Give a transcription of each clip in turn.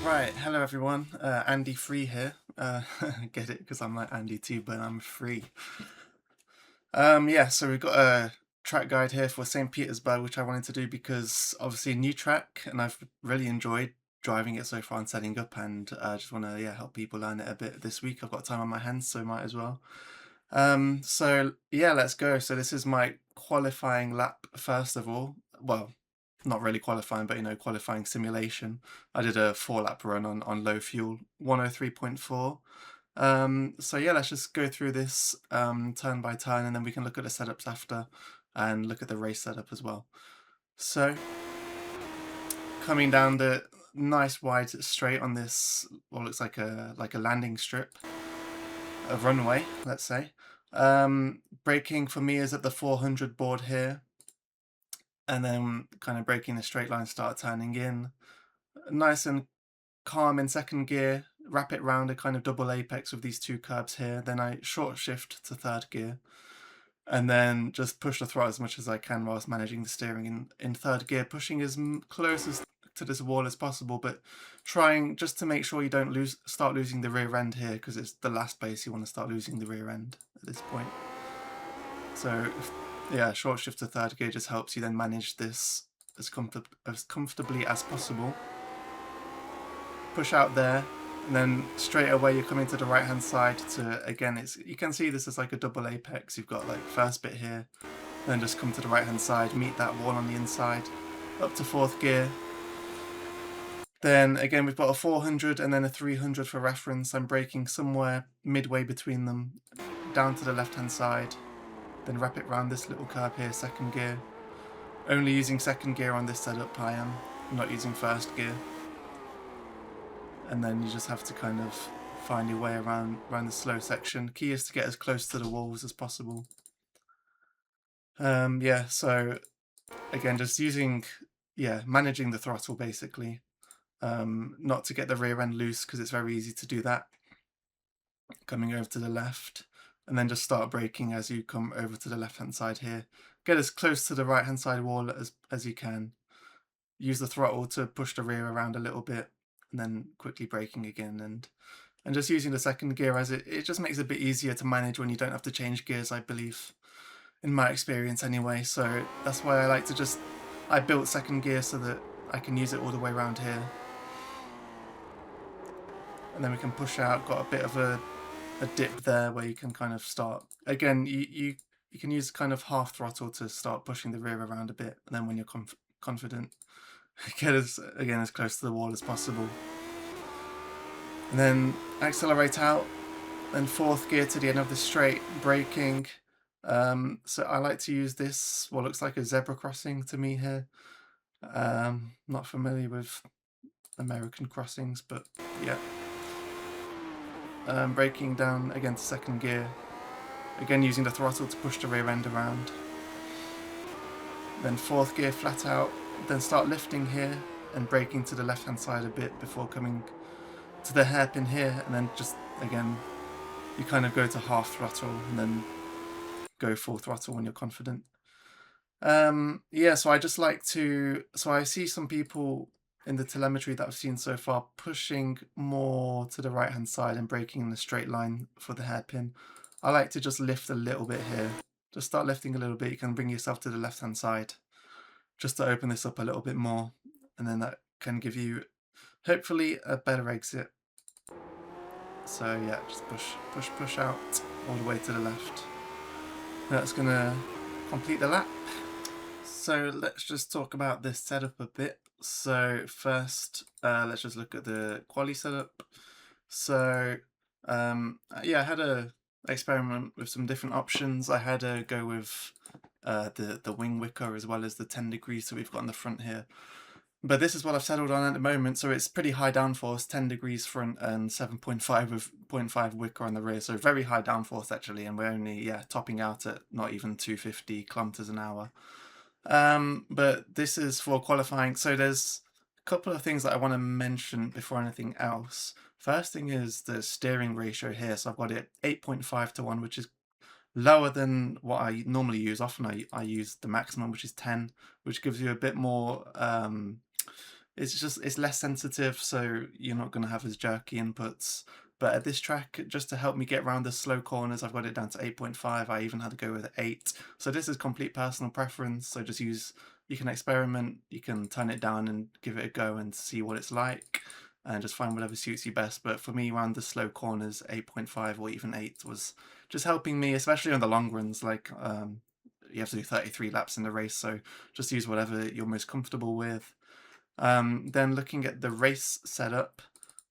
Right, hello everyone. Andy Free here. Get it because I'm like Andy too, but I'm free. Yeah, so we've got a track guide here for St. Petersburg, which I wanted to do because obviously a new track, and I've really enjoyed driving it so far and setting up, and I just want to help people learn it a bit this week. I've got time on my hands, so might as well. So yeah, let's go. So this is my qualifying lap first of all. Well, not really qualifying, but qualifying simulation. I did a 4 lap run on low fuel, 103.4. So yeah, let's just go through this turn by turn, and then we can look at the setups after and look at the race setup as well. So coming down the nice wide straight on this, what looks like a landing strip, a runway, let's say. Braking for me is at the 400 board here, and then kind of braking the straight line, start turning in. Nice and calm in second gear, wrap it round a kind of double apex with these two curbs here. Then I short shift to third gear, and then just push the throttle as much as I can whilst managing the steering in third gear, pushing as close as to this wall as possible, but trying just to make sure you don't start losing the rear end here, because it's the last place you want to start losing the rear end at this point. So yeah, short shift to third gear just helps you then manage this as comfortably as possible. Push out there, and then straight away you're coming to the right hand side to, again, you can see this is like a double apex. You've got like first bit here, then just come to the right hand side, meet that wall on the inside, up to fourth gear. Then again we've got a 400 and then a 300 for reference. I'm braking somewhere midway between them, down to the left hand side, then wrap it round this little curve here, second gear. Only using second gear on this setup. I am not using first gear. And then you just have to kind of find your way around the slow section. Key is to get as close to the walls as possible. Yeah, so again, just managing the throttle basically. Not to get the rear end loose, because it's very easy to do that. Coming over to the left, and then just start braking as you come over to the left hand side here. Get as close to the right hand side wall as you can. Use the throttle to push the rear around a little bit, and then quickly braking again, and just using the second gear, as it just makes it a bit easier to manage when you don't have to change gears, I believe, in my experience anyway. So that's why I like to I built second gear so that I can use it all the way around here. And then we can push out, got a bit of a dip there where you can kind of start, again, you can use kind of half throttle to start pushing the rear around a bit, and then when you're confident, get as close to the wall as possible. And then accelerate out, then fourth gear to the end of the straight, braking. So I like to use this, what looks like a zebra crossing to me here. Not familiar with American crossings, but yeah. Braking down again to second gear, again using the throttle to push the rear end around. Then fourth gear flat out, then start lifting here and braking to the left hand side a bit before coming to the hairpin here, and then just again you kind of go to half throttle and then go full throttle when you're confident. Yeah, so I just like to, so I see some people in the telemetry that I've seen so far pushing more to the right hand side and braking in a straight line for the hairpin. I like to just lift a little bit here. Just start lifting a little bit. You can bring yourself to the left hand side just to open this up a little bit more, and then that can give you hopefully a better exit. So yeah, just push out all the way to the left. That's gonna complete the lap. So let's just talk about this setup a bit. So first, let's just look at the quali setup. So yeah, I had a experiment with some different options. I had a go with the wing wicker as well as the 10 degrees that we've got on the front here. But this is what I've settled on at the moment. So it's pretty high downforce, 10 degrees front and 7.5 with 0.5 wicker on the rear. So very high downforce actually, and we're only topping out at not even 250 kilometers an hour. But this is for qualifying. So there's a couple of things that I want to mention before anything else. First thing is the steering ratio here. So I've got it 8.5 to 1, which is lower than what I normally use. Often I use the maximum, which is 10, which gives you a bit more it's less sensitive, so you're not going to have as jerky inputs. But at this track, just to help me get around the slow corners, I've got it down to 8.5. I even had to go with 8. So this is complete personal preference. So just you can experiment, you can turn it down and give it a go and see what it's like, and just find whatever suits you best. But for me, around the slow corners, 8.5 or even 8 was just helping me, especially on the long runs. Like you have to do 33 laps in the race, so just use whatever you're most comfortable with. Then looking at the race setup,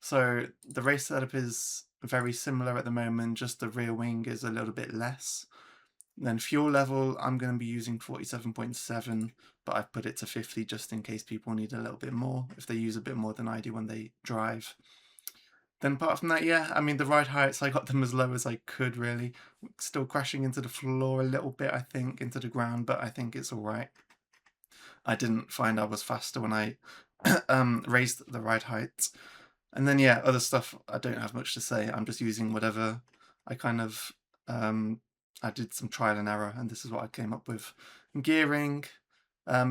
so the race setup is very similar at the moment, just the rear wing is a little bit less. Then fuel level, I'm going to be using 47.7, but I've put it to 50 just in case people need a little bit more, if they use a bit more than I do when they drive. Then apart from that, yeah, I mean, the ride heights, I got them as low as I could, really. Still crashing into the floor a little bit, I think, into the ground, but I think it's all right. I didn't find I was faster when I raised the ride height. And then, yeah, other stuff, I don't have much to say. I'm just using whatever I kind of, I did some trial and error, and this is what I came up with. Gearing,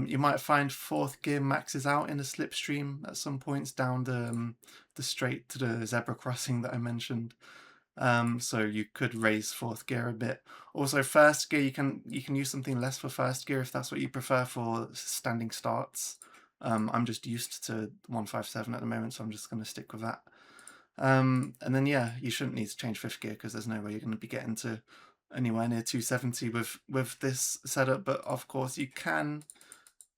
you might find fourth gear maxes out in a slipstream at some points down the straight to the zebra crossing that I mentioned. So you could raise fourth gear a bit. Also, first gear, you can use something less for first gear if that's what you prefer for standing starts. I'm just used to 157 at the moment, so I'm just going to stick with that. And then, yeah, you shouldn't need to change fifth gear because there's no way you're going to be getting to anywhere near 270 with this setup. But of course, you can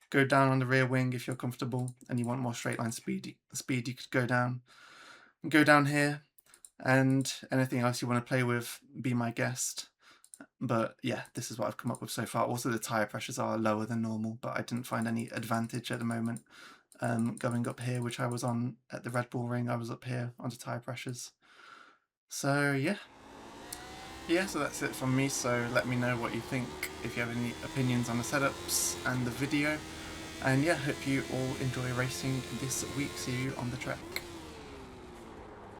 go down on the rear wing if you're comfortable and you want more straight line speed. You could go down here. And anything else you want to play with, be my guest. But yeah, this is what I've come up with so far. Also, the tyre pressures are lower than normal, but I didn't find any advantage at the moment going up here, which I was on at the Red Bull Ring. I was up here on the tyre pressures. So yeah. Yeah, so that's it from me. So let me know what you think, if you have any opinions on the setups and the video. And yeah, hope you all enjoy racing this week. See you on the track.